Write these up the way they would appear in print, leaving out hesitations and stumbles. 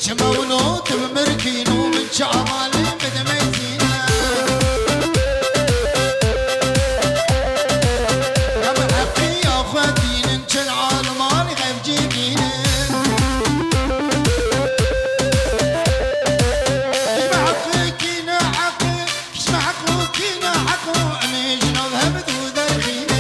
شمولو تمركينو من شعبالي بدميتينا يا محقي يا خواتين انشل عالمالي غيب جيبينا كينا حقو كشما حقو كينا حقو أنا جنوب هبد ودرخينا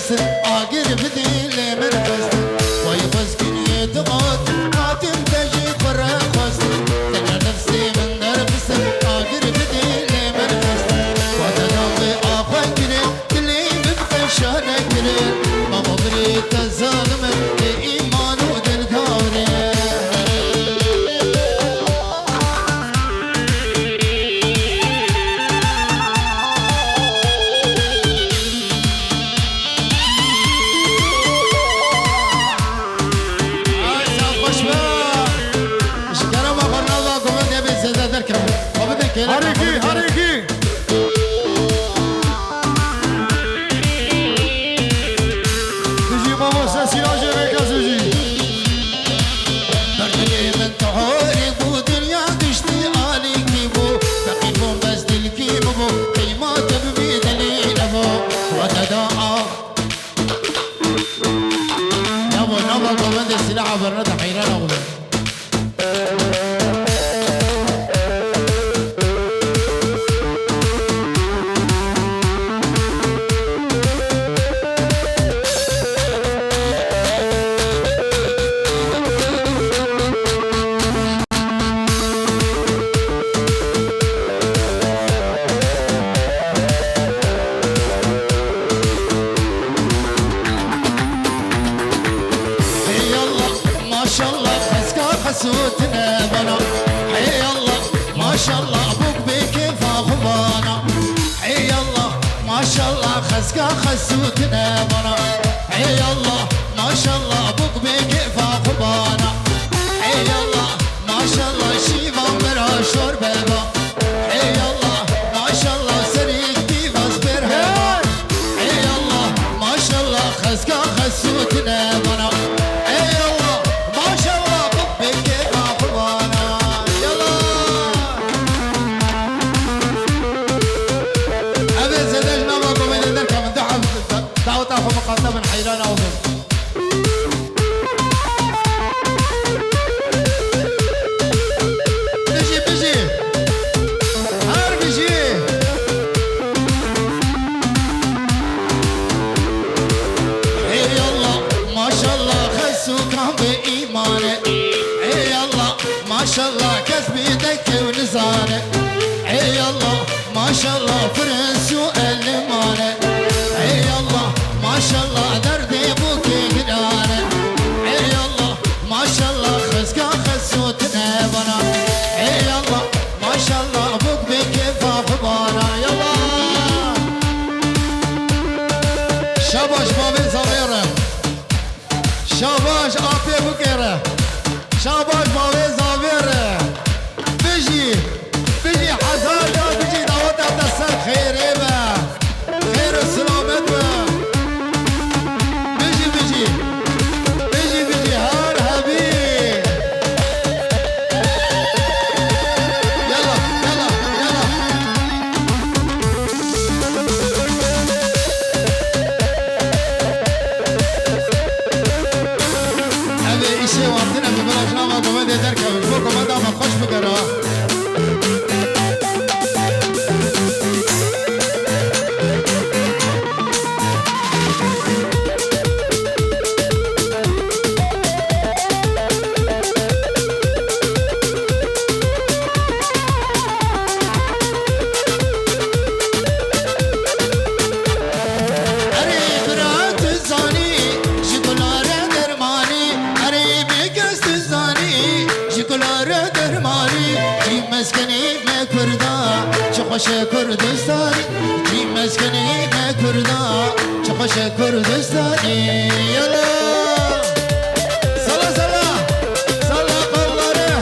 خستن آگر بدیل من خستن وای خسکن یتقاد خاتم تجی خورا خستن تنها نفسی من در خستن آگر بدیل من خستن واتنام آخوان گره دلی ببقى شانه گره ماما بريت الظالم إيمان ودل داري هاريكي هاريكي تجي بابا ساسي راجع بك زوجي دردني من تحوري بو دنيا دشتي عليكي بو تقيفون بس دلكي بو قيمات بميدني نبو وتداعى نبو نبو بمند السلاح برد حيران أغلب خسوتنا بنا حي الله ما شاء الله ابوك بكيف اخبانا حي الله ما شاء الله خسكا خسوتنا بنا حي الله ما شاء الله ابوك بكيف اخبانا حي الله ما شاء الله شيفا مرا شور بابا حي الله ما شاء الله سريك ديفاس برهبا حي الله ما شاء الله خسكا خسوتنا بنا حي الله ما شاء الله دعوة أخو مقدم حيران أوضم بيجي بيجي هار بيجي حي الله ما شاء الله خسو كان بإيمانه حي الله ما شاء الله كسب يدك ونزانه حي الله ما شاء الله فرنس وألمانه حي الله ما شاء الله دردي ابوك قدانه حي الله ما شاء الله خسكا خسوتنا بنا حي الله ما شاء الله ابوك بكيف اخبانا يلا شاباش بابي صغيره شاباش ابي بكره شاباش بابي صغيره بيجي بيجي حزار بيجي دعوت السر خير بقى خير السلامات بقى خوش کردستانی جی مسکنی کردا چه خوش کردستانی یلا سلا سلا سلا قلاره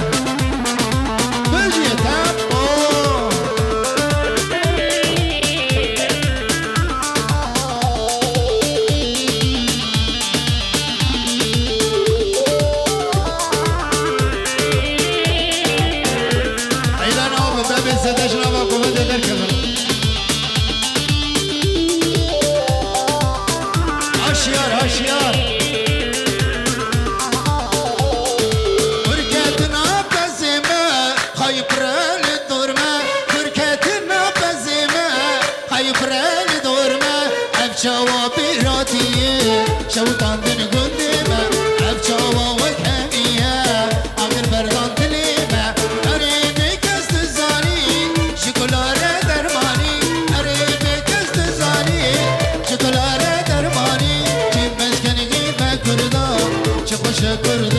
بجی تابو ایلان او بابی صداش نوا کومه درکم هاشیار هاشیار فرکتنا بزمه خیبرل دورمه فرکتنا بزمه خیبرل دورمه اف جوابی راتی كرد